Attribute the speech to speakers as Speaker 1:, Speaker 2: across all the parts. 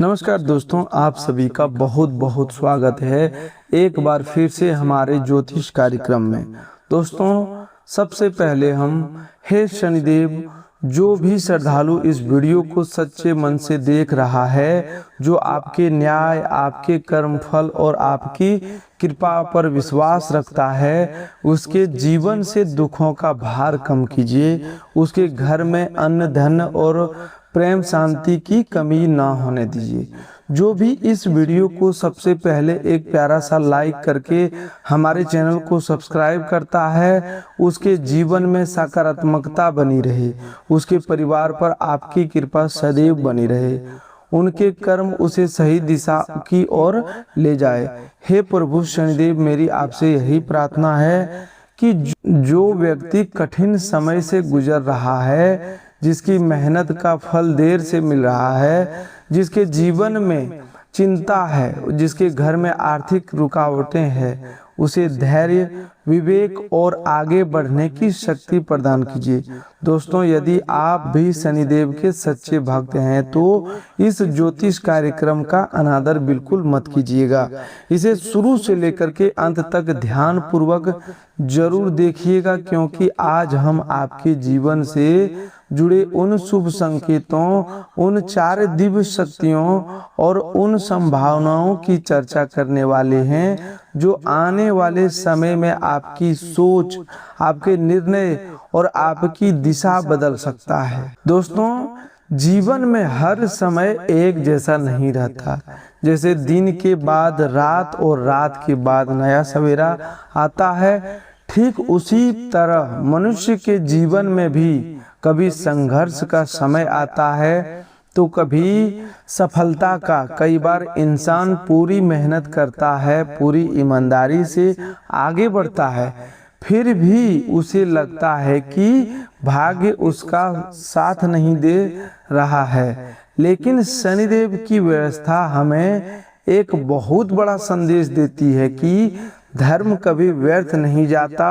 Speaker 1: नमस्कार दोस्तों, आप सभी का बहुत बहुत स्वागत है एक बार फिर से हमारे ज्योतिष कार्यक्रम में। दोस्तों, सबसे पहले हम हे शनिदेव, जो भी श्रद्धालु इस वीडियो को सच्चे मन से देख रहा है, जो आपके न्याय, आपके कर्मफल और आपकी कृपा पर विश्वास रखता है, उसके जीवन से दुखों का भार कम कीजिए। उसके घर में अन्न धन और प्रेम शांति की कमी ना होने दीजिए। जो भी इस वीडियो को सबसे पहले एक प्यारा सा लाइक करके हमारे चैनल को सब्सक्राइब करता है, उसके जीवन में सकारात्मकता बनी रहे, उसके परिवार पर आपकी कृपा सदैव बनी रहे, उनके कर्म उसे सही दिशा की ओर ले जाए। हे प्रभु शनिदेव, मेरी आपसे यही प्रार्थना है कि जो व्यक्ति कठिन समय से गुजर रहा है, जिसकी मेहनत का फल देर से मिल रहा है, जिसके जीवन में चिंता है, जिसके घर में आर्थिक रुकावटें हैं, उसे धैर्य, विवेक और आगे बढ़ने की शक्ति प्रदान कीजिए। दोस्तों, यदि आप भी शनिदेव के सच्चे भक्त हैं तो इस ज्योतिष कार्यक्रम का अनादर बिल्कुल मत कीजिएगा। इसे शुरू से लेकर के अंत तक ध्यान पूर्वक जरूर देखिएगा, क्योंकि आज हम आपके जीवन से जुड़े उन शुभ संकेतों, उन 4 दिव्य शक्तियों और उन संभावनाओं की चर्चा करने वाले हैं जो आने वाले समय में आपकी सोच, आपके निर्णय और आपकी दिशा बदल सकता है। दोस्तों, जीवन में हर समय एक जैसा नहीं रहता। जैसे दिन के बाद रात और रात के बाद नया सवेरा आता है, ठीक उसी तरह मनुष्य के जीवन में भी कभी संघर्ष का समय आता है तो कभी सफलता का। कई बार इंसान पूरी मेहनत करता है, पूरी ईमानदारी से आगे बढ़ता है, फिर भी उसे लगता है कि भाग्य उसका साथ नहीं दे रहा है। लेकिन शनिदेव की व्यवस्था हमें एक बहुत बड़ा संदेश देती है कि धर्म कभी व्यर्थ नहीं जाता।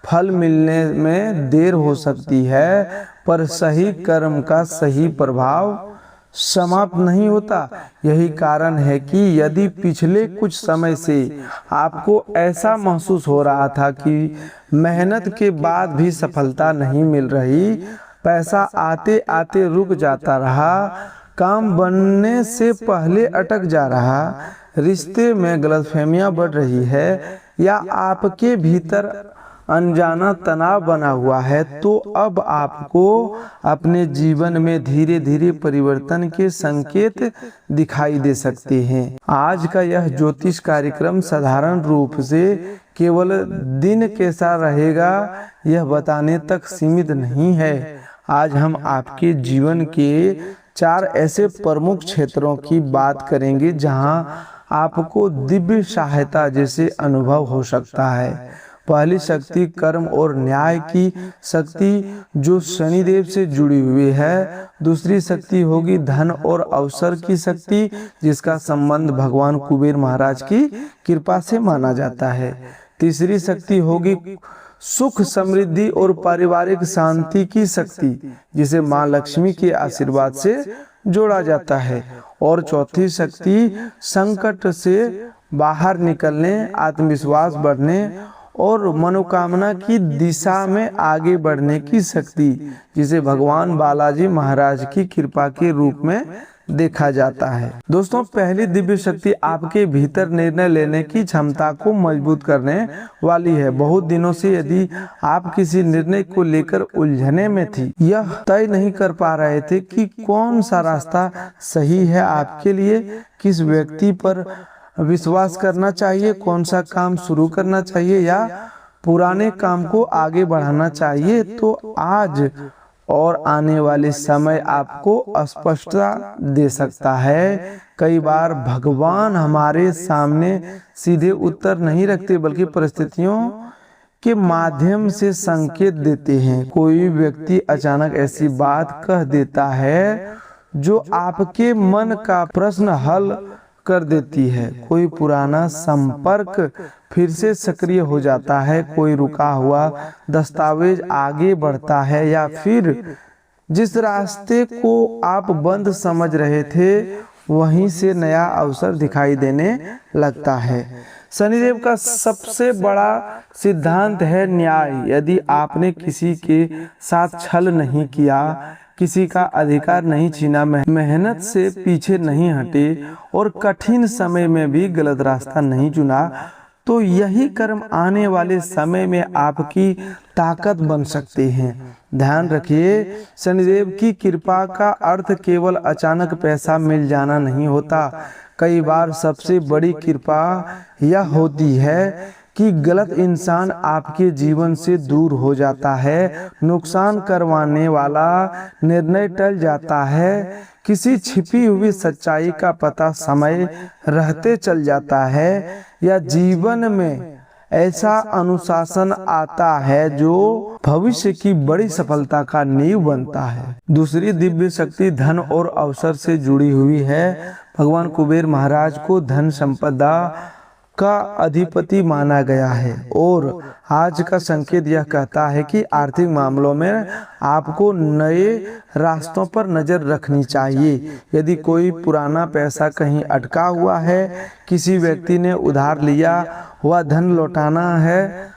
Speaker 1: फल मिलने में देर हो सकती है, पर सही कर्म का सही प्रभाव समाप्त नहीं होता। यही कारण है कि यदि पिछले कुछ समय से आपको ऐसा महसूस हो रहा था कि मेहनत के बाद भी सफलता नहीं मिल रही, पैसा आते आते रुक जाता रहा, काम बनने से पहले अटक जा रहा, रिश्ते में गलतफहमियां बढ़ रही है, या आपके भीतर अनजाना तनाव बना हुआ है, तो अब आपको अपने जीवन में धीरे धीरे परिवर्तन के संकेत दिखाई दे सकते हैं। आज का यह ज्योतिष कार्यक्रम साधारण रूप से केवल दिन कैसा रहेगा यह बताने तक सीमित नहीं है। आज हम आपके जीवन के 4 ऐसे प्रमुख क्षेत्रों की बात करेंगे जहां आपको दिव्य सहायता जैसे अनुभव हो सकता है। पहली शक्ति कर्म और न्याय की शक्ति, जो शनिदेव से जुड़ी हुई है। दूसरी शक्ति होगी धन और अवसर की शक्ति, जिसका संबंध भगवान कुबेर महाराज की कृपा से माना जाता है। तीसरी शक्ति होगी सुख समृद्धि और पारिवारिक शांति की शक्ति, जिसे माँ लक्ष्मी के आशीर्वाद से जोड़ा जाता है। और चौथी शक्ति संकट से बाहर निकलने, आत्मविश्वास बढ़ने और मनोकामना की दिशा में आगे बढ़ने की शक्ति, जिसे भगवान बालाजी महाराज की कृपा के रूप में देखा जाता है। दोस्तों, पहली दिव्य शक्ति आपके भीतर निर्णय लेने की क्षमता को मजबूत करने वाली है। बहुत दिनों से यदि आप किसी निर्णय को लेकर उलझने में थी, यह तय नहीं कर पा रहे थे कि कौन सा रास्ता सही है आपके लिए, किस व्यक्ति पर विश्वास करना चाहिए, कौन सा काम शुरू करना चाहिए या पुराने काम को आगे बढ़ाना चाहिए, तो आज और आने वाले समय आपको स्पष्टता दे सकता है। कई बार भगवान हमारे सामने सीधे उत्तर नहीं रखते, बल्कि परिस्थितियों के माध्यम से संकेत देते हैं। कोई व्यक्ति अचानक ऐसी बात कह देता है जो आपके मन का प्रश्न हल कर देती है। कोई पुराना संपर्क फिर से सक्रिय हो जाता है, कोई रुका हुआ दस्तावेज आगे बढ़ता है, या फिर जिस रास्ते को आप बंद समझ रहे थे वहीं से नया अवसर दिखाई देने लगता है। शनिदेव का सबसे बड़ा सिद्धांत है न्याय। यदि आपने किसी के साथ छल नहीं किया, किसी का अधिकार नहीं छीना, मेहनत से पीछे नहीं हटे और कठिन समय में भी गलत रास्ता नहीं चुना, तो यही कर्म आने वाले समय में आपकी ताकत बन सकते हैं। ध्यान रखिए, शनिदेव की कृपा का अर्थ केवल अचानक पैसा मिल जाना नहीं होता। कई बार सबसे बड़ी कृपा यह होती है कि गलत इंसान आपके जीवन से दूर हो जाता है, नुकसान करवाने वाला निर्णय टल जाता है, किसी छिपी हुई सच्चाई का पता समय रहते चल जाता है, या जीवन में ऐसा अनुशासन आता है जो भविष्य की बड़ी सफलता का नींव बनता है। दूसरी दिव्य शक्ति धन और अवसर से जुड़ी हुई है। भगवान कुबेर महाराज को धन संपदा का अधिपति माना गया है और आज का संकेत यह कहता है कि आर्थिक मामलों में आपको नए रास्तों पर नजर रखनी चाहिए। यदि कोई पुराना पैसा कहीं अटका हुआ है, किसी व्यक्ति ने उधार लिया हुआ धन लौटाना है,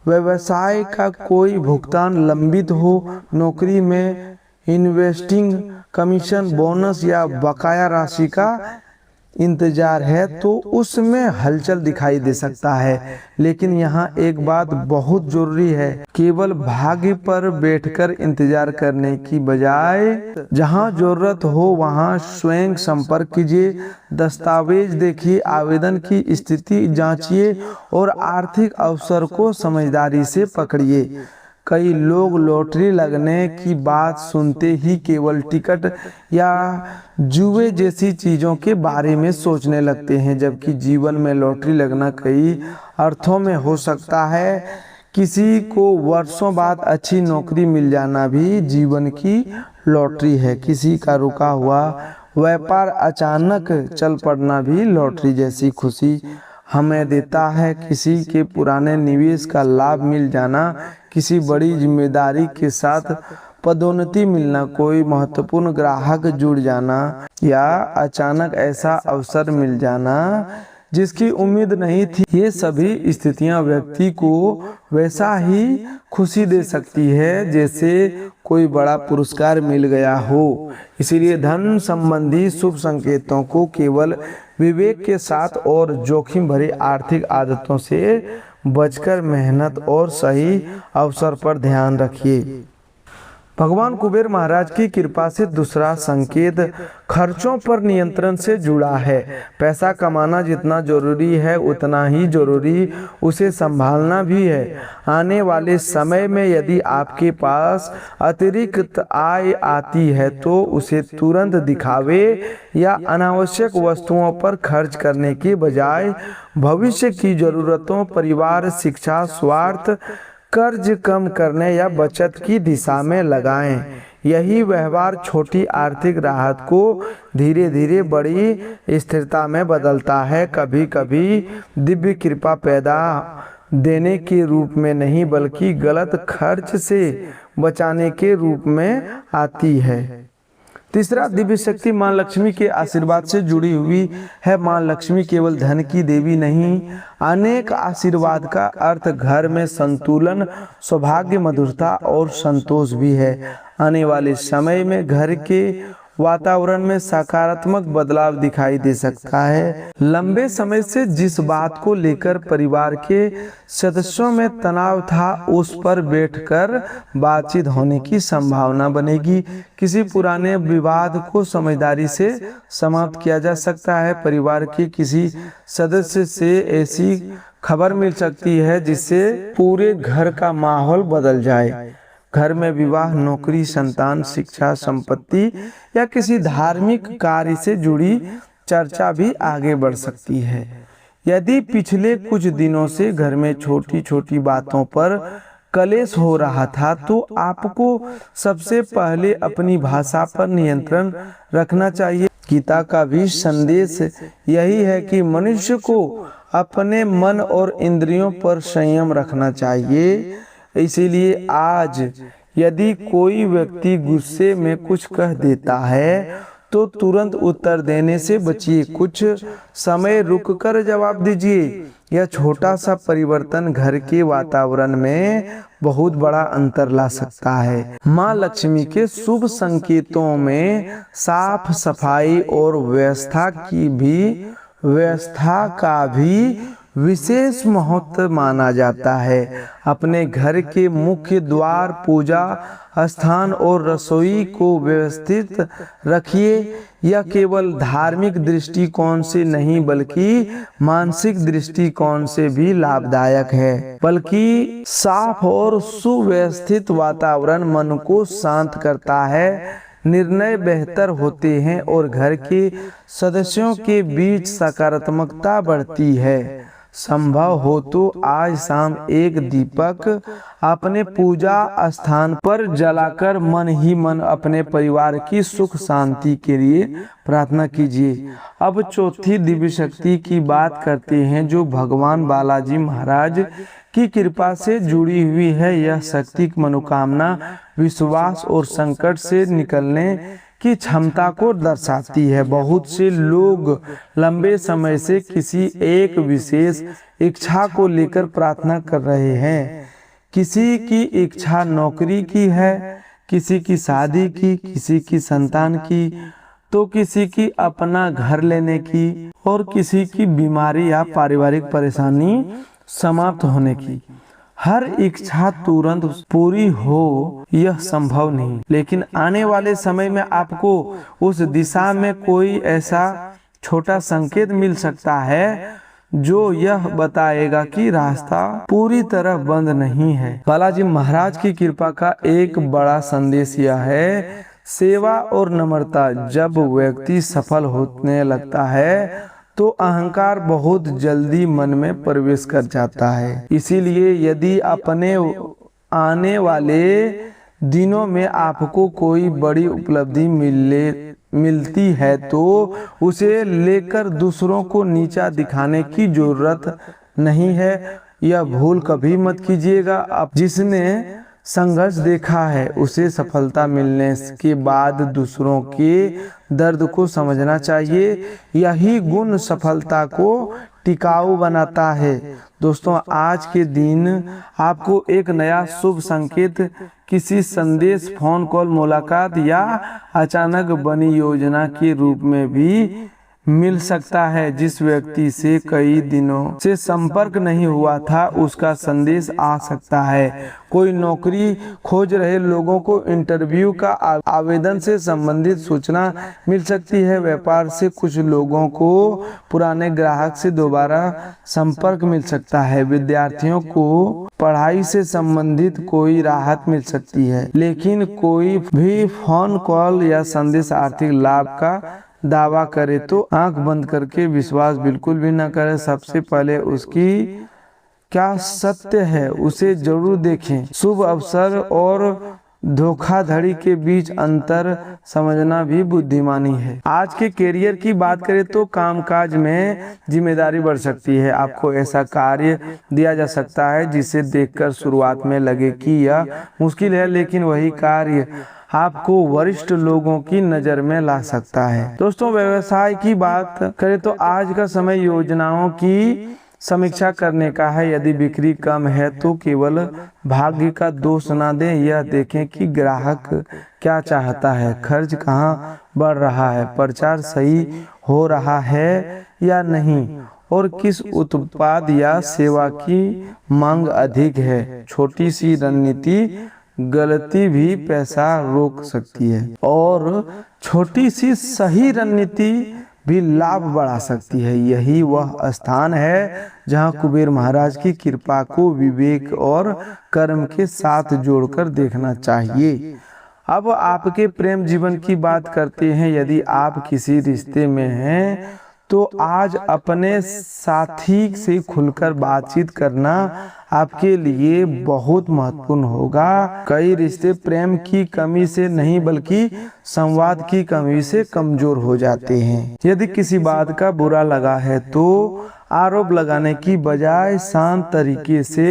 Speaker 1: व्यवसाय का कोई भुगतान लंबित हो, नौकरी में इन्वेस्टिंग कमीशन, बोनस या बकाया राशि का इंतजार है, तो उसमें हलचल दिखाई दे सकता है। लेकिन यहाँ एक बात बहुत जरूरी है, केवल भाग्य पर बैठकर इंतजार करने की बजाय जहाँ जरूरत हो वहाँ स्वयं संपर्क कीजिए, दस्तावेज देखिए, आवेदन की स्थिति जांचिए और आर्थिक अवसर को समझदारी से पकड़िए। कई लोग लॉटरी लगने की बात सुनते ही केवल टिकट या जुए जैसी चीज़ों के बारे में सोचने लगते हैं, जबकि जीवन में लॉटरी लगना कई अर्थों में हो सकता है। किसी को वर्षों बाद अच्छी नौकरी मिल जाना भी जीवन की लॉटरी है। किसी का रुका हुआ व्यापार अचानक चल पड़ना भी लॉटरी जैसी खुशी हमें देता है। किसी के पुराने निवेश का लाभ मिल जाना, किसी बड़ी जिम्मेदारी के साथ पदोन्नति मिलना, कोई महत्वपूर्ण ग्राहक जुड़ जाना या अचानक ऐसा अवसर मिल जाना जिसकी उम्मीद नहीं थी, ये सभी स्थितियां व्यक्ति को वैसा ही खुशी दे सकती है जैसे कोई बड़ा पुरस्कार मिल गया हो। इसीलिए धन संबंधी शुभ संकेतों को केवल विवेक के साथ और जोखिम भरी आर्थिक आदतों से बचकर मेहनत और सही अवसर पर ध्यान रखिए। भगवान कुबेर महाराज की कृपा से दूसरा संकेत खर्चों पर नियंत्रण से जुड़ा है। पैसा कमाना जितना जरूरी है उतना ही जरूरी उसे संभालना भी है। आने वाले समय में यदि आपके पास अतिरिक्त आय आती है तो उसे तुरंत दिखावे या अनावश्यक वस्तुओं पर खर्च करने के बजाय भविष्य की जरूरतों, परिवार, शिक्षा, स्वास्थ्य, कर्ज कम करने या बचत की दिशा में लगाएं। यही व्यवहार छोटी आर्थिक राहत को धीरे धीरे बड़ी स्थिरता में बदलता है। कभी कभी दिव्य कृपा पैदा देने के रूप में नहीं बल्कि गलत खर्च से बचाने के रूप में आती है। तीसरा दिव्य शक्ति मां लक्ष्मी के आशीर्वाद से जुड़ी हुई है। मां लक्ष्मी केवल धन की देवी नहीं, अनेक आशीर्वाद का अर्थ घर में संतुलन, सौभाग्य, मधुरता और संतोष भी है। आने वाले समय में घर के वातावरण में सकारात्मक बदलाव दिखाई दे सकता है। लंबे समय से जिस बात को लेकर परिवार के सदस्यों में तनाव था उस पर बैठकर बातचीत होने की संभावना बनेगी। किसी पुराने विवाद को समझदारी से समाप्त किया जा सकता है। परिवार के किसी सदस्य से ऐसी खबर मिल सकती है जिससे पूरे घर का माहौल बदल जाए। घर में विवाह, नौकरी, संतान, शिक्षा, संपत्ति या किसी धार्मिक कार्य से जुड़ी चर्चा भी आगे बढ़ सकती है। यदि पिछले कुछ दिनों से घर में छोटी छोटी बातों पर कलेश हो रहा था तो आपको सबसे पहले अपनी भाषा पर नियंत्रण रखना चाहिए। गीता का भी संदेश यही है कि मनुष्य को अपने मन और इंद्रियों पर संयम रखना चाहिए। इसीलिए आज यदि कोई व्यक्ति गुस्से में कुछ कह देता है तो तुरंत उत्तर देने से बचिए, कुछ समय रुककर जवाब दीजिए। यह छोटा सा परिवर्तन घर के वातावरण में बहुत बड़ा अंतर ला सकता है। माँ लक्ष्मी के शुभ संकेतों में साफ सफाई और व्यवस्था का भी विशेष महत्व माना जाता है। अपने घर के मुख्य द्वार, पूजा स्थान और रसोई को व्यवस्थित रखिए। यह केवल धार्मिक दृष्टिकोण से नहीं बल्कि मानसिक दृष्टिकोण से भी लाभदायक है, बल्कि साफ और सुव्यवस्थित वातावरण मन को शांत करता है, निर्णय बेहतर होते हैं और घर के सदस्यों के बीच सकारात्मकता बढ़ती है। संभव हो तो आज शाम एक दीपक अपने पूजा स्थान पर जलाकर मन ही मन अपने परिवार की सुख शांति के लिए प्रार्थना कीजिए। अब चौथी दिव्य शक्ति की बात करते हैं जो भगवान बालाजी महाराज की कृपा से जुड़ी हुई है। यह शक्ति मनोकामना, विश्वास और संकट से निकलने की क्षमता को दर्शाती है। बहुत से लोग लंबे समय से किसी एक विशेष इच्छा को लेकर प्रार्थना कर रहे हैं। किसी की इच्छा नौकरी की है, किसी की शादी की, किसी की संतान की, तो किसी की अपना घर लेने की और किसी की बीमारी या पारिवारिक परेशानी समाप्त होने की। हर इच्छा तुरंत पूरी हो यह संभव नहीं, लेकिन आने वाले समय में आपको उस दिशा में कोई ऐसा छोटा संकेत मिल सकता है जो यह बताएगा कि रास्ता पूरी तरह बंद नहीं है। बालाजी महाराज की कृपा का एक बड़ा संदेश यह है, सेवा और नम्रता। जब व्यक्ति सफल होने लगता है तो अहंकार बहुत जल्दी मन में प्रवेश कर जाता है। इसीलिए यदि अपने आने वाले दिनों में आपको कोई बड़ी उपलब्धि मिलती है तो उसे लेकर दूसरों को नीचा दिखाने की जरूरत नहीं है। यह भूल कभी मत कीजिएगा। अब जिसने संघर्ष देखा है उसे सफलता मिलने के बाद दूसरों के दर्द को समझना चाहिए। यही गुण सफलता को टिकाऊ बनाता है। दोस्तों, आज के दिन आपको एक नया शुभ संकेत, किसी संदेश, फोन कॉल, मुलाकात या अचानक बनी योजना के रूप में भी मिल सकता है। जिस व्यक्ति से कई दिनों से संपर्क नहीं हुआ था उसका संदेश आ सकता है। कोई नौकरी खोज रहे लोगों को इंटरव्यू का आवेदन से संबंधित सूचना मिल सकती है। व्यापार से कुछ लोगों को पुराने ग्राहक से दोबारा संपर्क मिल सकता है। विद्यार्थियों को पढ़ाई से संबंधित कोई राहत मिल सकती है। लेकिन कोई भी फोन कॉल या संदेश आर्थिक लाभ का दावा करे तो आंख बंद करके विश्वास बिल्कुल भी न करें। सबसे पहले उसकी क्या सत्य है उसे जरूर देखें। शुभ अवसर और धोखाधड़ी के बीच अंतर समझना भी बुद्धिमानी है। आज के करियर की बात करें तो कामकाज में जिम्मेदारी बढ़ सकती है। आपको ऐसा कार्य दिया जा सकता है जिसे देखकर शुरुआत में लगे कि यह मुश्किल है, लेकिन वही कार्य आपको वरिष्ठ लोगों की नजर में ला सकता है। दोस्तों, व्यवसाय की बात करें तो आज का समय योजनाओं की समीक्षा करने का है। यदि बिक्री कम है तो केवल भाग्य का दोष ना दें, यह देखें कि ग्राहक क्या चाहता है, खर्च कहाँ बढ़ रहा है, प्रचार सही हो रहा है या नहीं, और किस उत्पाद या सेवा की मांग अधिक है। छोटी सी रणनीति गलती भी पैसा रोक सकती है और छोटी सी सही रणनीति भी लाभ बढ़ा सकती है। यही वह स्थान है जहां कुबेर महाराज की कृपा को विवेक और कर्म के साथ जोड़कर देखना चाहिए। अब आपके प्रेम जीवन की बात करते हैं। यदि आप किसी रिश्ते में हैं तो आज अपने साथी से खुलकर बातचीत करना आपके लिए बहुत महत्वपूर्ण होगा। कई रिश्ते प्रेम की कमी से नहीं बल्कि संवाद की कमी से कमजोर हो जाते हैं। यदि किसी बात का बुरा लगा है तो आरोप लगाने की बजाय शांत तरीके से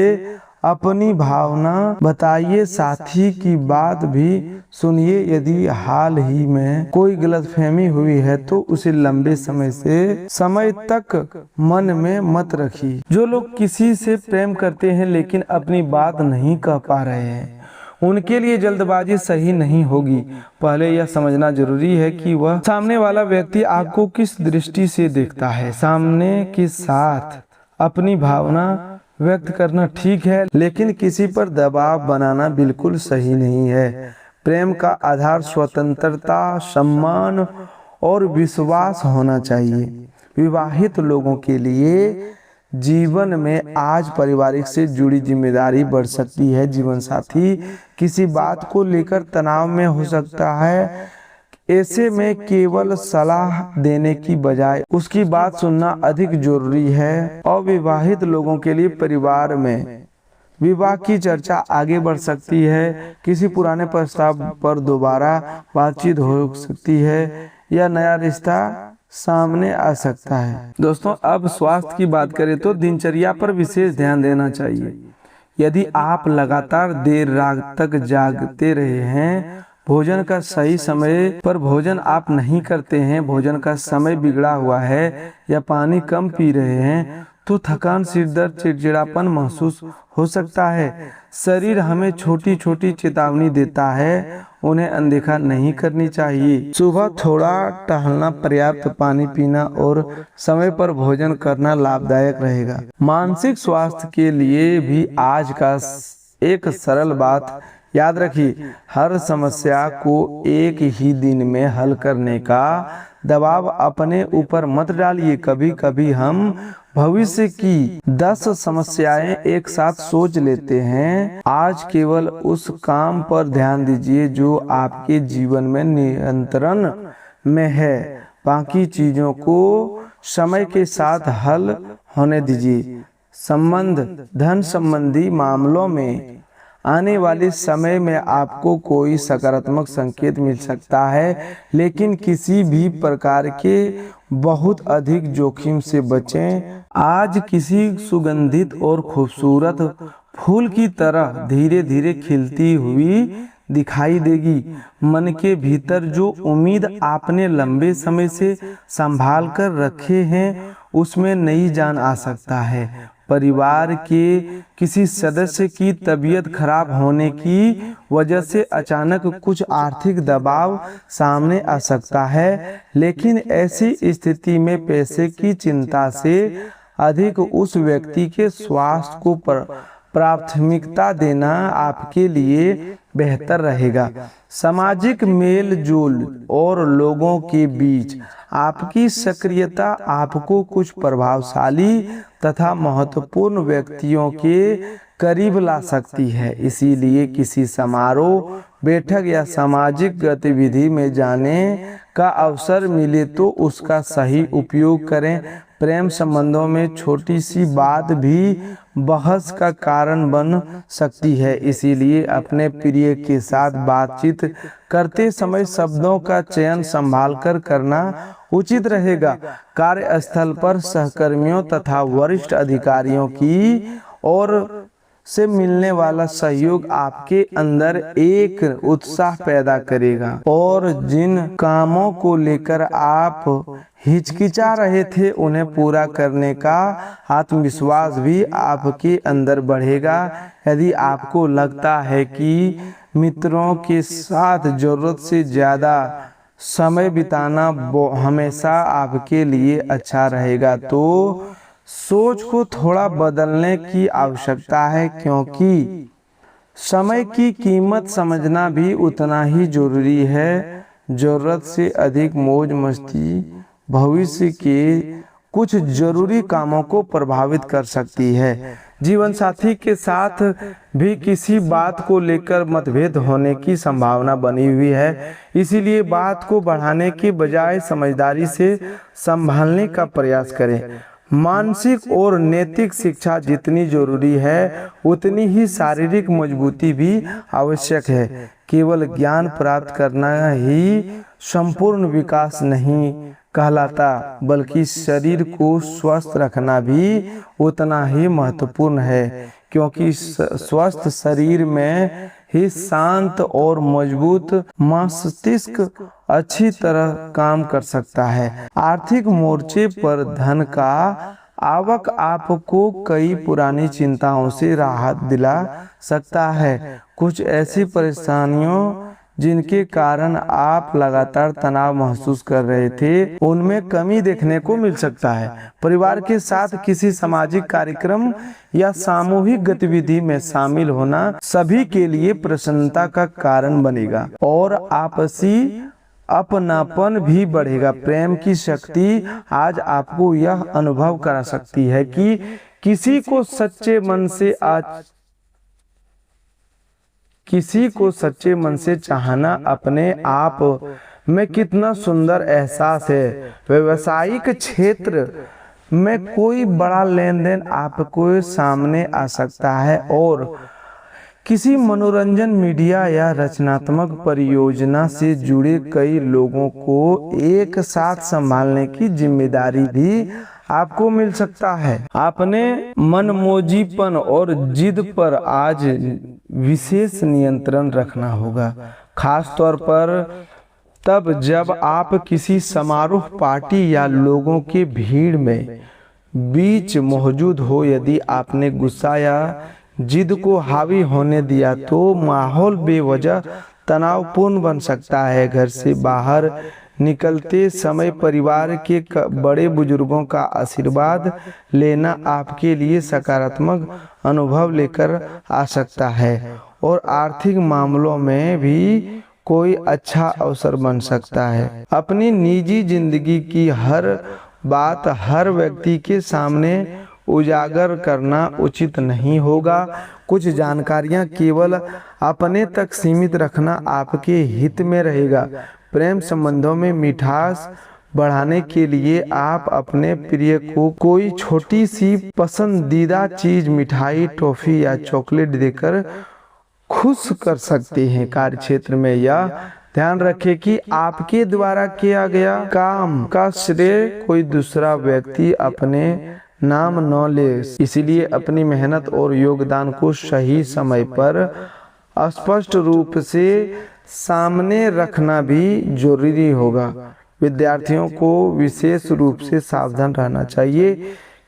Speaker 1: अपनी भावना बताइए, साथी की बात भी सुनिए। यदि हाल ही में कोई गलतफहमी हुई है तो उसे लंबे समय तक मन में मत रखिए। जो लोग किसी से प्रेम करते हैं लेकिन अपनी बात नहीं कह पा रहे हैं, उनके लिए जल्दबाजी सही नहीं होगी। पहले यह समझना जरूरी है कि वह सामने वाला व्यक्ति आपको किस दृष्टि से देखता है। सामने के साथ अपनी भावना व्यक्त करना ठीक है, लेकिन किसी पर दबाव बनाना बिल्कुल सही नहीं है। प्रेम का आधार स्वतंत्रता, सम्मान और विश्वास होना चाहिए। विवाहित लोगों के लिए जीवन में आज पारिवारिक से जुड़ी जिम्मेदारी बढ़ सकती है। जीवन साथी किसी बात को लेकर तनाव में हो सकता है। ऐसे में केवल सलाह देने की बजाय उसकी बात सुनना अधिक जरूरी है। अविवाहित लोगों के लिए परिवार में विवाह की चर्चा आगे बढ़ सकती है। किसी पुराने प्रस्ताव पर दोबारा बातचीत हो सकती है या नया रिश्ता सामने आ सकता है। दोस्तों, अब स्वास्थ्य की बात करें तो दिनचर्या पर विशेष ध्यान देना चाहिए। यदि आप लगातार देर रात तक जागते रहे हैं, भोजन का सही समय पर भोजन आप नहीं करते हैं, भोजन का समय बिगड़ा हुआ है या पानी कम पी रहे हैं, तो थकान, सिर दर्द, चिड़चिड़ापन महसूस हो सकता है। शरीर हमें छोटी छोटी चेतावनी देता है, उन्हें अनदेखा नहीं करनी चाहिए। सुबह थोड़ा टहलना, पर्याप्त पानी पीना और समय पर भोजन करना लाभदायक रहेगा। मानसिक स्वास्थ्य के लिए भी आज का एक सरल बात याद रखिए, हर समस्या को एक ही दिन में हल करने का दबाव अपने ऊपर मत डालिए। कभी कभी हम भविष्य की 10 समस्याएं एक साथ सोच लेते हैं। आज केवल उस काम पर ध्यान दीजिए जो आपके जीवन में नियंत्रण में है। बाकी चीजों को समय के साथ हल होने दीजिए। धन संबंधी मामलों में आने वाले समय में आपको कोई सकारात्मक संकेत मिल सकता है, लेकिन किसी भी प्रकार के बहुत अधिक जोखिम से बचें। आज किसी सुगंधित और खूबसूरत फूल की तरह धीरे धीरे खिलती हुई दिखाई देगी। मन के भीतर जो उम्मीद आपने लंबे समय से संभाल कर रखे हैं, उसमें नई जान आ सकता है। परिवार के किसी सदस्य की तबीयत खराब होने की वजह से अचानक कुछ आर्थिक दबाव सामने आ सकता है, लेकिन ऐसी स्थिति में पैसे की चिंता से अधिक उस व्यक्ति के स्वास्थ्य को प्राथमिकता देना आपके लिए बेहतर रहेगा। सामाजिक मेल जोल और लोगों के बीच आपकी सक्रियता आपको कुछ प्रभावशाली तथा महत्वपूर्ण व्यक्तियों के करीब ला सकती है। इसीलिए किसी समारोह, बैठक या सामाजिक गतिविधि में जाने का अवसर मिले तो उसका सही उपयोग करें। प्रेम संबंधों में छोटी सी बात भी बहस का कारण बन सकती है, इसीलिए अपने प्रिय के साथ बातचीत करते समय शब्दों का चयन संभाल कर करना उचित रहेगा। कार्यस्थल पर सहकर्मियों तथा वरिष्ठ अधिकारियों की ओर से मिलने वाला सहयोग आपके अंदर एक उत्साह पैदा करेगा और जिन कामों को लेकर आप हिचकिचा रहे थे उन्हें पूरा करने का आत्मविश्वास भी आपके अंदर बढ़ेगा। यदि आपको लगता है कि मित्रों के साथ जरूरत से ज्यादा समय बिताना हमेशा आपके लिए अच्छा रहेगा, तो सोच को थोड़ा बदलने की आवश्यकता है, क्योंकि समय की कीमत समझना भी उतना ही जरूरी है। जरूरत से अधिक मौज मस्ती भविष्य के कुछ जरूरी कामों को प्रभावित कर सकती है। जीवन साथी के साथ भी किसी बात को लेकर मतभेद होने की संभावना बनी हुई है, इसीलिए बात को बढ़ाने के बजाय समझदारी से संभालने का प्रयास करें। मानसिक और नैतिक शिक्षा जितनी जरूरी है, उतनी ही शारीरिक मजबूती भी आवश्यक है। केवल ज्ञान प्राप्त करना ही संपूर्ण विकास नहीं कहलाता, बल्कि शरीर को स्वस्थ रखना भी उतना ही महत्वपूर्ण है, क्योंकि स्वस्थ शरीर में ही शांत और मजबूत मस्तिष्क अच्छी तरह काम कर सकता है। आर्थिक मोर्चे पर धन का आवक आपको कई पुरानी चिंताओं से राहत दिला सकता है। कुछ ऐसी परेशानियों जिनके कारण आप लगातार तनाव महसूस कर रहे थे, उनमें कमी देखने को मिल सकता है। परिवार के साथ किसी सामाजिक कार्यक्रम या सामूहिक गतिविधि में शामिल होना सभी के लिए प्रसन्नता का कारण बनेगा और आपसी अपनापन भी बढ़ेगा। प्रेम की शक्ति आज आपको यह अनुभव करा सकती है कि किसी को सच्चे मन से चाहना अपने आप में कितना सुंदर एहसास है। व्यावसायिक क्षेत्र में कोई बड़ा लेन देन आपको सामने आ सकता है और किसी मनोरंजन, मीडिया या रचनात्मक परियोजना से जुड़े कई लोगों को एक साथ संभालने की जिम्मेदारी भी आपको मिल सकता है। अपने मनमोजीपन और जिद पर आज विशेष नियंत्रण रखना होगा, खास तौर पर तब जब आप किसी समारोह, पार्टी या लोगों के भीड़ में बीच मौजूद हो। यदि आपने गुस्सा या जिद को हावी होने दिया तो माहौल बेवजह तनावपूर्ण बन सकता है। घर से बाहर निकलते समय परिवार के बड़े बुजुर्गों का आशीर्वाद लेना आपके लिए सकारात्मक अनुभव लेकर आ सकता है और आर्थिक मामलों में भी कोई अच्छा अवसर बन सकता है। अपनी निजी जिंदगी की हर बात हर व्यक्ति के सामने उजागर करना उचित नहीं होगा। कुछ जानकारियां केवल अपने तक सीमित रखना आपके हित में रहेगा। प्रेम संबंधों में मिठास बढ़ाने के लिए आप अपने प्रिय को कोई छोटी सी पसंदीदा चीज, मिठाई, टॉफी या चॉकलेट देकर खुश कर सकते हैं। कार्य क्षेत्र में यह ध्यान रखें कि आपके द्वारा किया गया काम का श्रेय कोई दूसरा व्यक्ति अपने नाम न ले, इसलिए अपनी मेहनत और योगदान को सही समय पर स्पष्ट रूप से सामने रखना भी जरूरी होगा। विद्यार्थियों को विशेष रूप से सावधान रहना चाहिए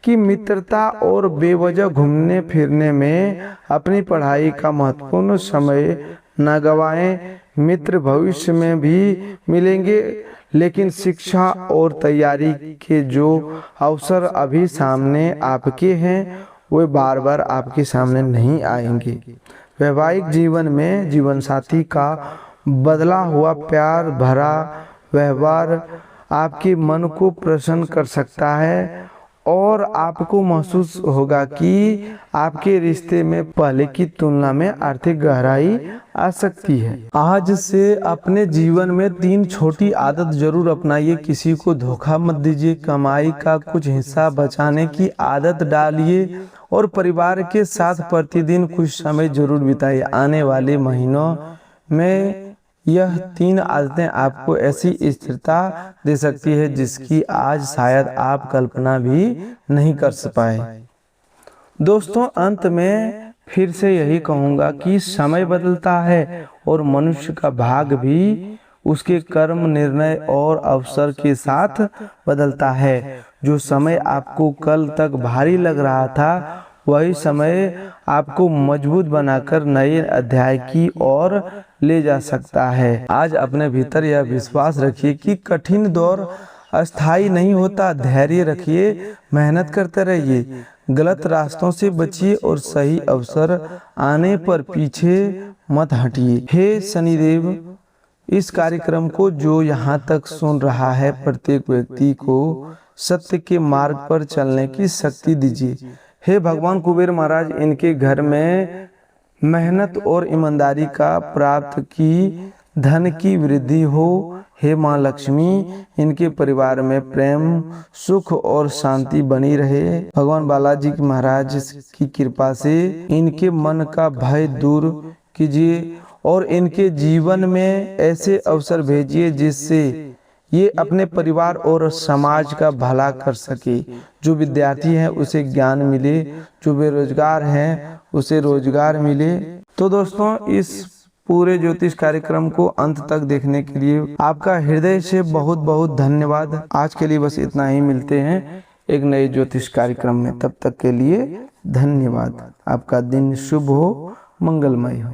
Speaker 1: कि मित्रता और बेवजह घूमने फिरने में अपनी पढ़ाई का महत्वपूर्ण समय न गवाएं। मित्र भविष्य में भी मिलेंगे, लेकिन शिक्षा और तैयारी के जो अवसर अभी सामने आपके हैं वे बार बार आपके सामने नहीं आएंगे। वैवाहिक जीवन में जीवन साथी का बदला हुआ प्यार भरा व्यवहार आपके मन को प्रसन्न कर सकता है और आपको महसूस होगा कि आपके रिश्ते में पहले की तुलना में आर्थिक गहराई आ सकती है। आज से अपने जीवन में 3 छोटी आदत जरूर अपनाइए। किसी को धोखा मत दीजिए, कमाई का कुछ हिस्सा बचाने की आदत डालिए और परिवार के साथ प्रतिदिन कुछ समय जरूर बिताइए। आने वाले महीनों में यह 3 आदतें आपको ऐसी स्थिरता दे सकती है जिसकी आज शायद आप कल्पना भी नहीं कर पाए। दोस्तों, अंत में फिर से यही कहूँगा कि समय बदलता है और मनुष्य का भाग्य भी उसके कर्म, निर्णय और अवसर के साथ बदलता है। जो समय आपको कल तक भारी लग रहा था, वही समय आपको मजबूत बनाकर नए अध्याय की ओर ले जा सकता है। आज अपने भीतर यह विश्वास रखिए कि कठिन दौर अस्थायी नहीं होता। धैर्य रखिए, मेहनत करते रहिए, गलत रास्तों से बचिए और सही अवसर आने पर पीछे मत हटिए। हे शनिदेव, इस कार्यक्रम को जो यहाँ तक सुन रहा है, प्रत्येक व्यक्ति को सत्य के मार्ग पर चलने की शक्ति दीजिए। हे भगवान कुबेर महाराज, इनके घर में मेहनत और ईमानदारी का प्राप्त की धन की वृद्धि हो। हे माँ लक्ष्मी, इनके परिवार में प्रेम, सुख और शांति बनी रहे। भगवान बालाजी महाराज की कृपा से इनके मन का भय दूर कीजिए और इनके जीवन में ऐसे अवसर भेजिए जिससे ये अपने परिवार और समाज का भला कर सके। जो विद्यार्थी हैं उसे ज्ञान मिले, जो बेरोजगार हैं उसे रोजगार मिले। तो दोस्तों, इस पूरे ज्योतिष कार्यक्रम को अंत तक देखने के लिए आपका हृदय से बहुत बहुत धन्यवाद। आज के लिए बस इतना ही, मिलते हैं एक नए ज्योतिष कार्यक्रम में। तब तक के लिए धन्यवाद। आपका दिन शुभ हो, मंगलमय हो।